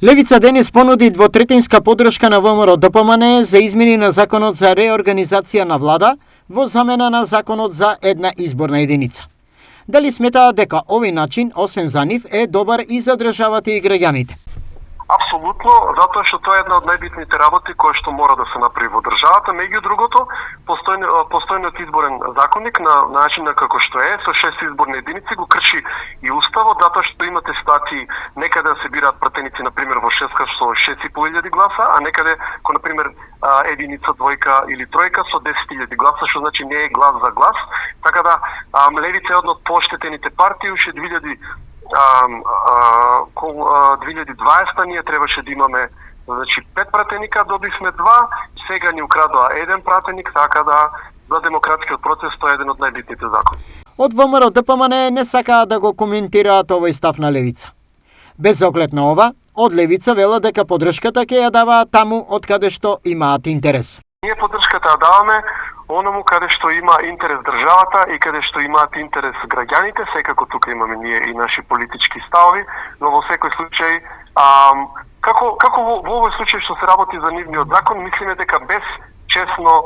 Левица денес понуди двотретинска поддршка на ВМРО-ДПМН за измени на Законот за реорганизација на влада во замена на Законот за една изборна единица. Дали сметаат дека овој начин, освен за нив, е добар и за државата и граѓаните? Апсолутно, затоа што тоа е една од најбитните работи која што мора да се направи во државата. Меѓу другото, постојниот изборен законник на начинот како што е, со 6 изборни единици го крши и уставот, затоа што имате ситуации некаде да се бираат пратеници, например во шеска со 6.500 гласа, а некаде кој например единица, двојка или тројка со 10.000 гласа, што значи не е глас за глас. Така да Левица е една од поштетените партии, уште 2020 ние требаше да имаме 5 пратеника, добивме 2, сега ни украдоа еден пратеник, така да за демократскиот процес тоа е еден од најбитните закони. Од ВМРО-ДПМН не сакаат да го коментираат овој став на Левица. Без оглед на ова, од Левица велат дека поддршката ќе ја даваат таму од каде што имаат интерес. Ние поддршката ја даваме оному каде што има интерес државата и каде што имаат интерес граѓаните, секако тука имаме ние и наши политички ставови, но во секој случај како во овој случај што се работи за нивниот закон, мислиме дека без честно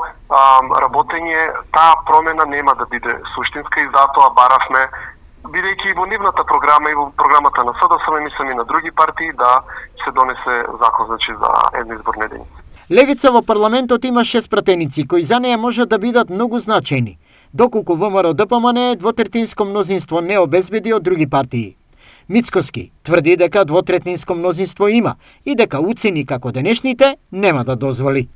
работење таа промена нема да биде суштинска и затоа баравме, бидејќи и во нивната програма и во програмата на СДСМ, мислам и на други партии, да се донесе закон за една изборна единица. Левица во парламентот има 6 пратеници кои за неја можат да бидат многу значајни, доколку ВМРО-ДПМН двотретинско мнозинство не обезбеди од други партии. Мицкоски тврди дека двотретинско мнозинство има и дека уцени како денешните нема да дозволи.